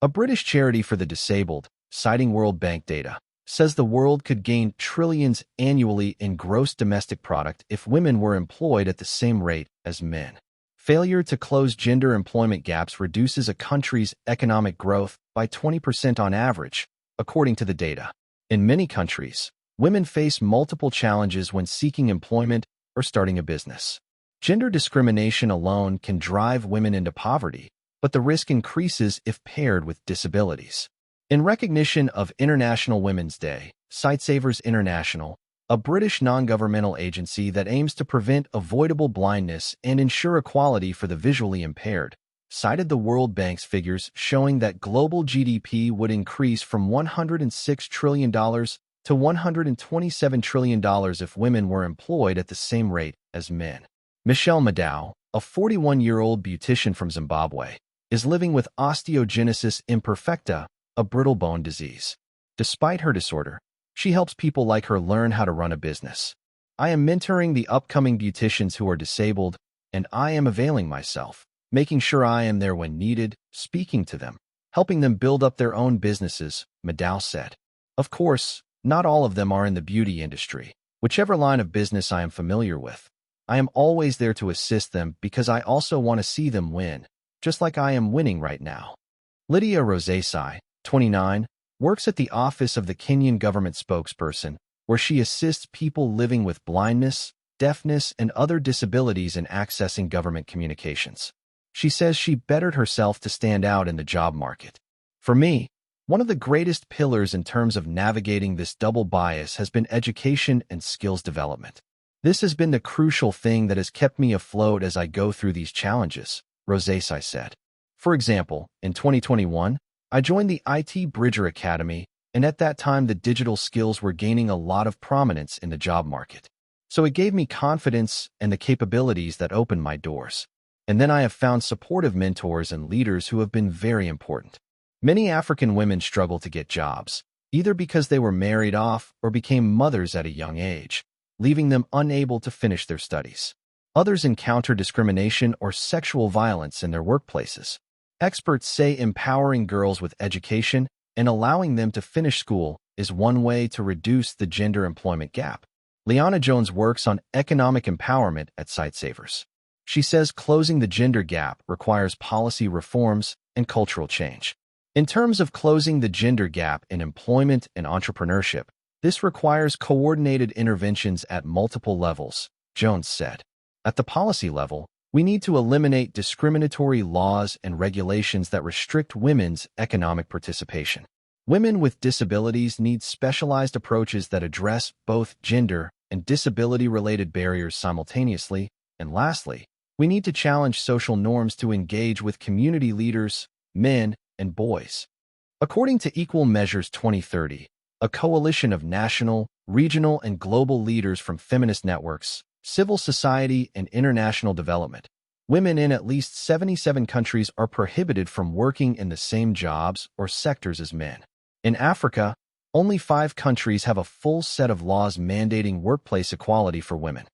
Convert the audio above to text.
A British charity for the disabled, citing World Bank data, says the world could gain trillions annually in gross domestic product if women were employed at the same rate as men. Failure to close gender employment gaps reduces a country's economic growth by 20% on average, according to the data. In many countries, women face multiple challenges when seeking employment or starting a business. Gender discrimination alone can drive women into poverty, but the risk increases if paired with disabilities. In recognition of International Women's Day, Sightsavers International, a British non-governmental agency that aims to prevent avoidable blindness and ensure equality for the visually impaired, cited the World Bank's figures showing that global GDP would increase from $106 trillion to $127 trillion if women were employed at the same rate as men. Michelle Maddow, a 41-year-old beautician from Zimbabwe, is living with osteogenesis imperfecta, a brittle bone disease. Despite her disorder, she helps people like her learn how to run a business. I am mentoring the upcoming beauticians who are disabled, and I am availing myself, making sure I am there when needed, speaking to them, helping them build up their own businesses, Maddow said. Of course, not all of them are in the beauty industry. Whichever line of business I am familiar with, I am always there to assist them because I also want to see them win, just like I am winning right now. Lydia Rosesai, 29, works at the office of the Kenyan government spokesperson, where she assists people living with blindness, deafness, and other disabilities in accessing government communications. She says she bettered herself to stand out in the job market. For me, one of the greatest pillars in terms of navigating this double bias has been education and skills development. This has been the crucial thing that has kept me afloat as I go through these challenges, Rosesai said. For example, in 2021, I joined the IT Bridger Academy, and at that time the digital skills were gaining a lot of prominence in the job market. So it gave me confidence and the capabilities that opened my doors. And then I have found supportive mentors and leaders who have been very important. Many African women struggle to get jobs, either because they were married off or became mothers at a young age, leaving them unable to finish their studies. Others encounter discrimination or sexual violence in their workplaces. Experts say empowering girls with education and allowing them to finish school is one way to reduce the gender employment gap. Liana Jones works on economic empowerment at Sightsavers. She says closing the gender gap requires policy reforms and cultural change. In terms of closing the gender gap in employment and entrepreneurship, this requires coordinated interventions at multiple levels, Jones said. At the policy level, we need to eliminate discriminatory laws and regulations that restrict women's economic participation. Women with disabilities need specialized approaches that address both gender and disability-related barriers simultaneously. And lastly, we need to challenge social norms to engage with community leaders, men, and boys. According to Equal Measures 2030, a coalition of national, regional, and global leaders from feminist networks, civil society, and international development, women in at least 77 countries are prohibited from working in the same jobs or sectors as men. In Africa, only 5 countries have a full set of laws mandating workplace equality for women.